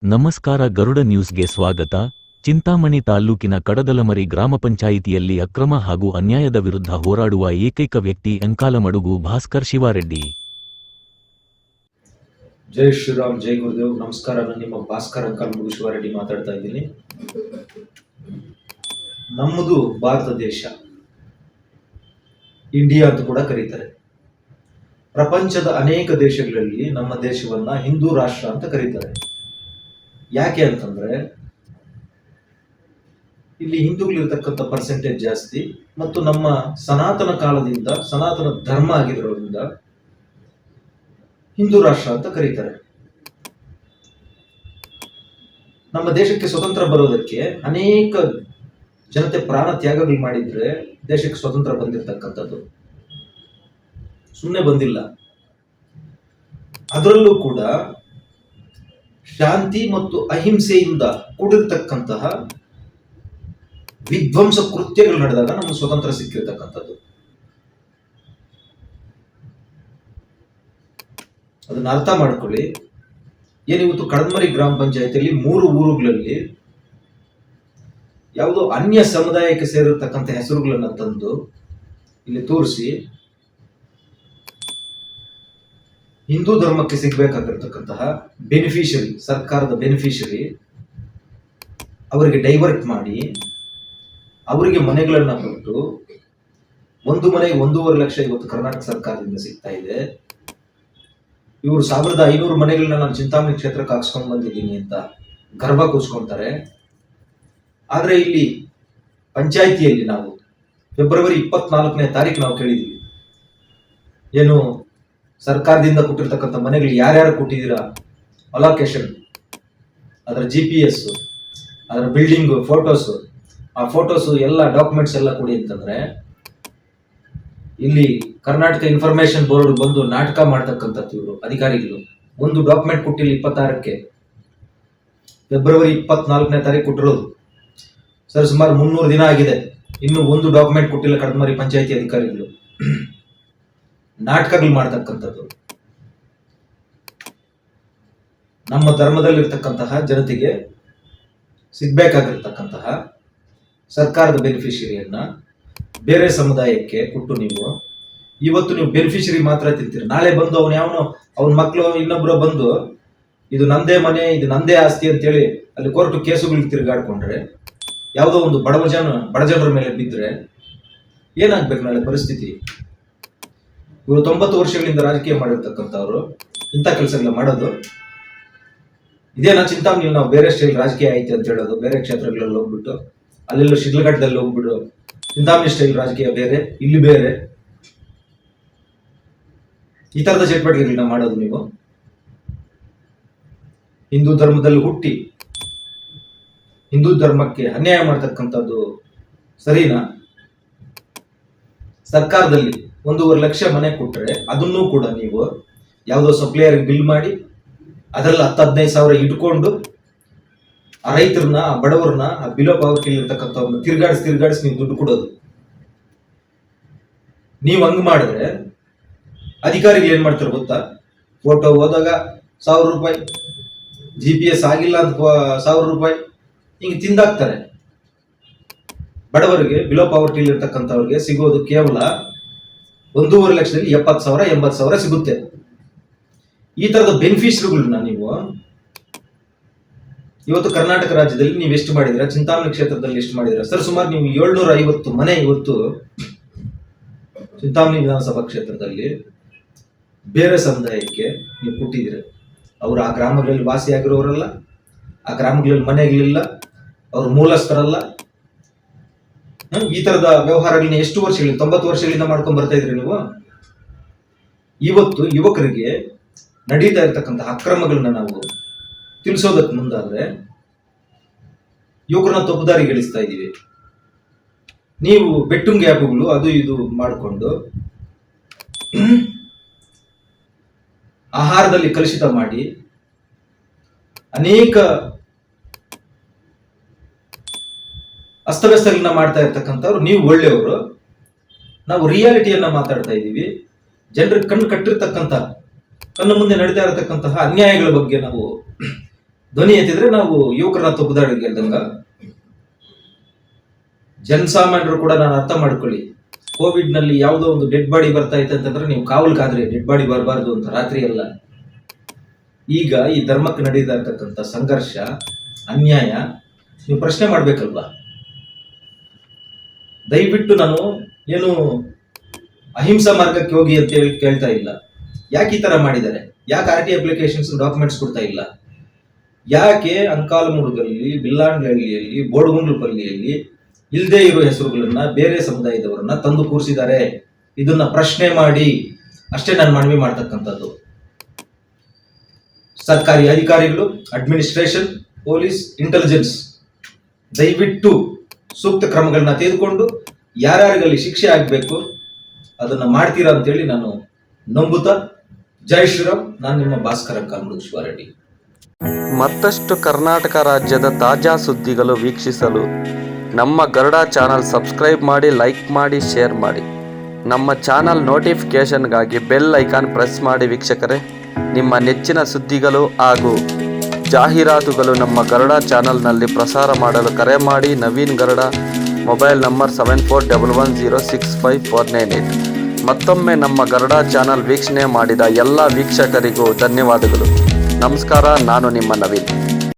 ನಮಸ್ಕಾರ. ಗರುಡ ನ್ಯೂಸ್ಗೆ ಸ್ವಾಗತ. ಚಿಂತಾಮಣಿ ತಾಲ್ಲೂಕಿನ ಕಡದಲಮರಿ ಗ್ರಾಮ ಪಂಚಾಯಿತಿಯಲ್ಲಿ ಅಕ್ರಮ ಹಾಗೂ ಅನ್ಯಾಯದ ವಿರುದ್ಧ ಹೋರಾಡುವ ಏಕೈಕ ವ್ಯಕ್ತಿ ಅಂಕಾಲಮಡುಗು ಭಾಸ್ಕರ್ ಶಿವಾರೆಡ್ಡಿ. ಜೈ ಶ್ರೀರಾಮ್, ಜೈ ಗುರುದೇವ್. ನಮಸ್ಕಾರ. ನಾನು ನಿಮ್ಮ ಭಾಸ್ಕರ್ ಅಂಕಾಲಮಡುಗು ಶಿವಾರೆಡ್ಡಿ ಮಾತಾಡ್ತಾ ಇದ್ದೀನಿ. ನಮ್ಮದು ಭಾರತ ದೇಶ, ಇಂಡಿಯಾ ಅಂತ ಕೂಡ ಕರೀತಾರೆ. ಪ್ರಪಂಚದ ಅನೇಕ ದೇಶಗಳಲ್ಲಿ ನಮ್ಮ ದೇಶವನ್ನ ಹಿಂದೂ ರಾಷ್ಟ್ರ ಅಂತ ಕರೀತಾರೆ. ಯಾಕೆ ಅಂತಂದ್ರೆ ಇಲ್ಲಿ ಹಿಂದೂಗಳಿರ್ತಕ್ಕಂಥ ಪರ್ಸೆಂಟೇಜ್ ಜಾಸ್ತಿ ಮತ್ತು ನಮ್ಮ ಸನಾತನ ಕಾಲದಿಂದ ಸನಾತನ ಧರ್ಮ ಆಗಿರೋದ್ರಿಂದ ಹಿಂದೂ ರಾಷ್ಟ್ರ ಅಂತ ಕರೀತಾರೆ. ನಮ್ಮ ದೇಶಕ್ಕೆ ಸ್ವತಂತ್ರ ಬರೋದಕ್ಕೆ ಅನೇಕ ಜನತೆ ಪ್ರಾಣ ತ್ಯಾಗಗಳು ಮಾಡಿದ್ರೆ ದೇಶಕ್ಕೆ ಸ್ವತಂತ್ರ ಬಂದಿರತಕ್ಕಂಥದ್ದು, ಸುಮ್ಮನೆ ಬಂದಿಲ್ಲ. ಅದರಲ್ಲೂ ಕೂಡ ಶಾಂತಿ ಮತ್ತು ಅಹಿಂಸೆಯಿಂದ ಕೂಡಿರ್ತಕ್ಕಂತಹ ವಿಧ್ವಂಸ ಕೃತ್ಯಗಳು ನಡೆದಾಗ ನಮಗೆ ಸ್ವತಂತ್ರ ಸಿಕ್ಕಿರ್ತಕ್ಕಂಥದ್ದು. ಅದನ್ನ ಅರ್ಥ ಮಾಡ್ಕೊಳ್ಳಿ. ಏನಿವತ್ತು ಕಡದಮರಿ ಗ್ರಾಮ ಪಂಚಾಯತಿಯಲ್ಲಿ 3 ಊರುಗಳಲ್ಲಿ ಯಾವುದೋ ಅನ್ಯ ಸಮುದಾಯಕ್ಕೆ ಸೇರಿರ್ತಕ್ಕಂಥ ಹೆಸರುಗಳನ್ನ ತಂದು ಇಲ್ಲಿ ತೋರಿಸಿ ಹಿಂದೂ ಧರ್ಮಕ್ಕೆ ಸಿಗಬೇಕಾಗಿರ್ತಕ್ಕಂತಹ ಬೆನಿಫಿಷರಿ, ಸರ್ಕಾರದ ಬೆನಿಫಿಷರಿ ಅವರಿಗೆ ಡೈವರ್ಟ್ ಮಾಡಿ ಅವರಿಗೆ ಮನೆಗಳನ್ನ ಕೊಟ್ಟು ಒಂದು ಮನೆಗೆ 1.5 ಲಕ್ಷ ಇವತ್ತು ಕರ್ನಾಟಕ ಸರ್ಕಾರದಿಂದ ಸಿಗ್ತಾ ಇದೆ. ಇವರು 1500 ಮನೆಗಳನ್ನ ನಾನು ಚಿಂತಾಮಣಿ ಕ್ಷೇತ್ರಕ್ಕೆ ಹಾಕ್ಸ್ಕೊಂಡು ಬಂದಿದ್ದೀನಿ ಅಂತ ಗರ್ವ ಕೂರಿಸ್ಕೊಂತಾರೆ. ಆದ್ರೆ ಇಲ್ಲಿ ಪಂಚಾಯಿತಿಯಲ್ಲಿ ನಾವು ಫೆಬ್ರವರಿ 24ನೇ ತಾರೀಕು ನಾವು ಕೇಳಿದೀವಿ, ಏನು ಸರ್ಕಾರದಿಂದ ಕೊಟ್ಟಿರ್ತಕ್ಕಂಥ ಮನೆಗಳು ಯಾರ್ಯಾರು ಕೊಟ್ಟಿದ್ದೀರಾ, ಅಲೋಕೇಶನ್, ಅದರ GPS, ಅದರ ಬಿಲ್ಡಿಂಗ್ ಫೋಟೋಸ್, ಆ ಫೋಟೋಸ್ ಎಲ್ಲ ಡಾಕ್ಯುಮೆಂಟ್ಸ್ ಎಲ್ಲ ಕೊಡಿ ಅಂತಂದ್ರೆ ಇಲ್ಲಿ ಕರ್ನಾಟಕ ಇನ್ಫಾರ್ಮೇಶನ್ ಬೋರ್ಡ್ ಬಂದು ನಾಟಕ ಮಾಡ್ತಕ್ಕಂಥದ್ದು ಇವರು ಅಧಿಕಾರಿಗಳು. ಒಂದು ಡಾಕ್ಯುಮೆಂಟ್ ಕೊಟ್ಟಿಲ್ಲ 26ಕ್ಕೆ, ಫೆಬ್ರವರಿ 24ನೇ ತಾರೀಕು ಕೊಟ್ಟಿರೋದು. ಸರ್, ಸುಮಾರು 300 ದಿನ ಆಗಿದೆ, ಇನ್ನು ಒಂದು ಡಾಕ್ಯುಮೆಂಟ್ ಕೊಟ್ಟಿಲ್ಲ ಕಡದಮರಿ ಪಂಚಾಯಿತಿ ಅಧಿಕಾರಿಗಳು. ನಾಟಕಗಳು ಮಾಡ್ತಕ್ಕಂಥದ್ದು. ನಮ್ಮ ಧರ್ಮದಲ್ಲಿರ್ತಕ್ಕಂತಹ ಜನತೆಗೆ ಸಿಗ್ಬೇಕಾಗಿರ್ತಕ್ಕಂತಹ ಸರ್ಕಾರದ ಬೆನಿಫಿಷರಿಯನ್ನ ಬೇರೆ ಸಮುದಾಯಕ್ಕೆ ಕೊಟ್ಟು ಇವತ್ತು ನೀವು ಬೆನಿಫಿಷರಿ ಮಾತ್ರ ತಿಂತೀರಿ. ನಾಳೆ ಬಂದು ಅವನ ಮಕ್ಕಳು ಇನ್ನೊಬ್ರು ಬಂದು ಇದು ನಂದೇ ಮನೆ, ಇದು ನಂದೇ ಆಸ್ತಿ ಅಂತೇಳಿ ಅಲ್ಲಿ ಕೋರ್ಟ್ ಕೇಸುಗಳು ತಿರುಗಾಡ್ಕೊಂಡ್ರೆ, ಯಾವುದೋ ಒಂದು ಬಡ ಜನರ ಮೇಲೆ ಬಿದ್ದರೆ ಏನಾಗ್ಬೇಕು ನಾಳೆ ಪರಿಸ್ಥಿತಿ? ಇವರು 90 ವರ್ಷಗಳಿಂದ ರಾಜಕೀಯ ಮಾಡಿರ್ತಕ್ಕಂಥವ್ರು ಇಂಥ ಕೆಲಸಗಳನ್ನ ಮಾಡೋದು ಇದೇನಾ? ಚಿಂತಾಮಣಿಯಲ್ಲಿ ನಾವು ಬೇರೆ ಸ್ಟೈಲ್ ರಾಜಕೀಯ ಐತೆ ಅಂತ ಹೇಳೋದು, ಬೇರೆ ಕ್ಷೇತ್ರಗಳಲ್ಲಿ ಹೋಗ್ಬಿಟ್ಟು ಅಲ್ಲೆಲ್ಲ ಶಿಡ್ಲಘಟ್ಟದಲ್ಲಿ ಹೋಗ್ಬಿಟ್ಟು ಚಿಂತಾಮಣಿ ಸ್ಟೈಲ್ ರಾಜಕೀಯ ಬೇರೆ, ಇಲ್ಲಿ ಬೇರೆ, ಈ ತರದ ಚಟುವಟಿಕೆಗಳನ್ನ ಮಾಡೋದು ನೀವು. ಹಿಂದೂ ಧರ್ಮದಲ್ಲಿ ಹುಟ್ಟಿ ಹಿಂದೂ ಧರ್ಮಕ್ಕೆ ಅನ್ಯಾಯ ಮಾಡ್ತಕ್ಕಂಥದ್ದು ಸರಿನಾ? ಸರ್ಕಾರದಲ್ಲಿ 1.5 ಲಕ್ಷ ಮನೆ ಕೊಟ್ಟರೆ ಅದನ್ನೂ ಕೂಡ ನೀವು ಯಾವುದೋ ಸಪ್ಲೈಯರ್ ಬಿಲ್ ಮಾಡಿ ಅದರಲ್ಲಿ 10-15 ಸಾವಿರ ಇಟ್ಕೊಂಡು ಆ ರೈತರನ್ನ, ಆ ಬಡವರನ್ನ, ಆ ಬಿಲೋ ಪಾವರ್ಟಿ ಇರ್ತಕ್ಕಂಥವ್ರನ್ನ ತಿರ್ಗಾಡಿಸಿ ನೀವು ದುಡ್ಡು ಕೊಡೋದು. ನೀವು ಹಂಗ್ ಮಾಡಿದ್ರೆ ಅಧಿಕಾರಿಗಳು ಏನ್ ಮಾಡ್ತಾರೆ ಗೊತ್ತಾ? ಫೋಟೋ ಹೋದಾಗ 1000 ರೂಪಾಯಿ, GPS ಆಗಿಲ್ಲ ಅಂತ 1000 ರೂಪಾಯಿ ಹಿಂಗೆ ತಿಂದಾಕ್ತಾರೆ. ಬಡವರಿಗೆ, ಬಿಲೋ ಪಾವರ್ಟಿ ಇರ್ತಕ್ಕಂಥವ್ರಿಗೆ ಸಿಗೋದು ಕೇವಲ 1.5 ಲಕ್ಷದಲ್ಲಿ 70,000 80,000 ಸಿಗುತ್ತೆ. ಈ ತರದ ಬೆನಿಫಿಷರಿಗಳನ್ನ ನೀವು ಇವತ್ತು ಕರ್ನಾಟಕ ರಾಜ್ಯದಲ್ಲಿ ನೀವು ಎಷ್ಟು ಮಾಡಿದ್ರ, ಚಿಂತಾಮಣಿ ಕ್ಷೇತ್ರದಲ್ಲಿ ಎಷ್ಟು ಮಾಡಿದ್ರ? ಸರ್, ಸುಮಾರು ನೀವು 750 ಮನೆ ಇವತ್ತು ಚಿಂತಾಮಣಿ ವಿಧಾನಸಭಾ ಕ್ಷೇತ್ರದಲ್ಲಿ ಬೇರೆ ಸಮುದಾಯಕ್ಕೆ ನೀವು ಕೊಟ್ಟಿದ್ದೀರ. ಅವರು ಆ ಗ್ರಾಮಗಳಲ್ಲಿ ವಾಸಿಯಾಗಿರೋರಲ್ಲ, ಆ ಗ್ರಾಮಗಳಲ್ಲಿ ಮನೆಗಳಿಲ್ಲ, ಅವ್ರ ಮೂಲಸ್ಥರಲ್ಲ. ಈ ತರದ ವ್ಯವಹಾರಗಳನ್ನ ಎಷ್ಟು ವರ್ಷಗಳಿಂದ, 90 ವರ್ಷಗಳಿಂದ ಮಾಡ್ಕೊಂಡ್ ಬರ್ತಾ ಇದ್ರಿ ನೀವು. ಇವತ್ತು ಯುವಕರಿಗೆ ನಡೀತಾ ಇರ್ತಕ್ಕಂಥ ಅಕ್ರಮಗಳನ್ನ ನಾವು ತಿಳಿಸೋದಕ್ಕೆ ಮುಂದಾದ್ರೆ ಯುವಕರನ್ನ ತಪ್ಪುದಾರಿಗಳಿಸ್ತಾ ಇದ್ದೀವಿ. ನೀವು ಬೆಟ್ಟುಂಗಿ ಆ್ಯಪ್ಗಳು ಅದು ಇದು ಮಾಡಿಕೊಂಡು ಆಹಾರದಲ್ಲಿ ಕಲುಷಿತ ಮಾಡಿ ಅನೇಕ ಅಸ್ತವ್ಯಸ್ತಗಳನ್ನ ಮಾಡ್ತಾ ಇರ್ತಕ್ಕಂಥವ್ರು ನೀವು ಒಳ್ಳೆಯವರು. ನಾವು ರಿಯಾಲಿಟಿಯನ್ನ ಮಾತಾಡ್ತಾ ಇದ್ದೀವಿ. ಜನರಿಗೆ ಕಣ್ಣು ಕಟ್ಟಿರ್ತಕ್ಕಂಥ ಕಣ್ಣು ಮುಂದೆ ನಡೀತಾ ಇರತಕ್ಕಂತಹ ಅನ್ಯಾಯಗಳ ಬಗ್ಗೆ ನಾವು ಧ್ವನಿ ಎತ್ತಿದ್ರೆ ನಾವು ಯುವಕರನ್ನ ತೊಬ್ಬದಾಡಿಗೆ ಗೆಲ್ದಂಗ. ಜನಸಾಮಾನ್ಯರು ಕೂಡ ನಾನು ಅರ್ಥ ಮಾಡ್ಕೊಳ್ಳಿ, ಕೋವಿಡ್ ನಲ್ಲಿ ಯಾವುದೋ ಒಂದು ಡೆಡ್ ಬಾಡಿ ಬರ್ತಾ ಇತ್ತು ಅಂತಂದ್ರೆ ನೀವು ಕಾವಲ್ಗಾದ್ರೆ ಡೆಡ್ ಬಾಡಿ ಬರಬಾರ್ದು ಅಂತ, ರಾತ್ರಿ ಅಲ್ಲ. ಈಗ ಈ ಧರ್ಮಕ್ಕೆ ನಡೀತಾ ಇರ್ತಕ್ಕಂಥ ಸಂಘರ್ಷ, ಅನ್ಯಾಯ ನೀವು ಪ್ರಶ್ನೆ ಮಾಡ್ಬೇಕಲ್ವಾ? ದಯವಿಟ್ಟು ನಾನು ಏನು ಅಹಿಂಸಾ ಮಾರ್ಗಕ್ಕೆ ಹೋಗಿ ಅಂತ ಹೇಳಿ ಕೇಳ್ತಾ ಇಲ್ಲ. ಯಾಕೆ ಈ ತರ ಮಾಡಿದ್ದಾರೆ? ಯಾಕೆ RT ಅಪ್ಲಿಕೇಶನ್ಸ್ ಡಾಕ್ಯುಮೆಂಟ್ಸ್ ಕೊಡ್ತಾ ಇಲ್ಲ? ಯಾಕೆ ಅಂಕಾಲಮುರುಗಲ್ಲಿ, ಬಿಲ್ಲಾಂಡಹಳ್ಳಿಯಲ್ಲಿ, ಬೋಡಗುಂಡ್ಲುಪಲ್ಲಿಯಲ್ಲಿ ಇಲ್ಲದೆ ಇರೋ ಹೆಸರುಗಳನ್ನ, ಬೇರೆ ಸಮುದಾಯದವರನ್ನ ತಂದು ಕೂರಿಸಿದ್ದಾರೆ? ಇದನ್ನ ಪ್ರಶ್ನೆ ಮಾಡಿ ಅಷ್ಟೇ ನಾನು ಮನವಿ ಮಾಡ್ತಕ್ಕಂಥದ್ದು. ಸರ್ಕಾರಿ ಅಧಿಕಾರಿಗಳು, ಅಡ್ಮಿನಿಸ್ಟ್ರೇಷನ್, ಪೊಲೀಸ್, ಇಂಟೆಲಿಜೆನ್ಸ್ ದಯವಿಟ್ಟು ಸೂಕ್ತ ಕ್ರಮಗಳನ್ನ ತೆಗೆದುಕೊಂಡು ಯಾರ್ಯಾರಿಗಲ್ಲಿ ಶಿಕ್ಷೆ ಆಗಬೇಕು ಅದನ್ನ ಮಾಡ್ತೀರಾ ಅಂತೇಳಿ ನಾನು ನಂಬುತ್ತಾ, ಜೈ ಶ್ರೀರಾಮ್. ನಾನು ನಿಮ್ಮ ಭಾಸ್ಕರ್ ಅಂಕಾಲಮಡುಗು ಶಿವಾರೆಡ್ಡಿ. ಮತ್ತಷ್ಟು ಕರ್ನಾಟಕ ರಾಜ್ಯದ ತಾಜಾ ಸುದ್ದಿಗಳು ವೀಕ್ಷಿಸಲು ನಮ್ಮ ಗರುಡ ಚಾನಲ್ ಸಬ್ಸ್ಕ್ರೈಬ್ ಮಾಡಿ, ಲೈಕ್ ಮಾಡಿ, ಶೇರ್ ಮಾಡಿ. ನಮ್ಮ ಚಾನಲ್ ನೋಟಿಫಿಕೇಷನ್ಗಾಗಿ ಬೆಲ್ ಐಕಾನ್ ಪ್ರೆಸ್ ಮಾಡಿ. ವೀಕ್ಷಕರೇ, ನಿಮ್ಮ ನೆಚ್ಚಿನ ಸುದ್ದಿಗಳು ಹಾಗೂ ಜಾಹೀರಾತುಗಳು ನಮ್ಮ ಗರುಡ ಚಾನಲ್ನಲ್ಲಿ ಪ್ರಸಾರ ಮಾಡಲು ಕರೆ ಮಾಡಿ. Naveen Garuda, mobile number 7411065498. ಮತ್ತೊಮ್ಮೆ ನಮ್ಮ ಗರುಡ ಚಾನಲ್ ವೀಕ್ಷಣೆ ಮಾಡಿದ ಎಲ್ಲ ವೀಕ್ಷಕರಿಗೂ ಧನ್ಯವಾದಗಳು. ನಮಸ್ಕಾರ. ನಾನು ನಿಮ್ಮ ನವೀನ್.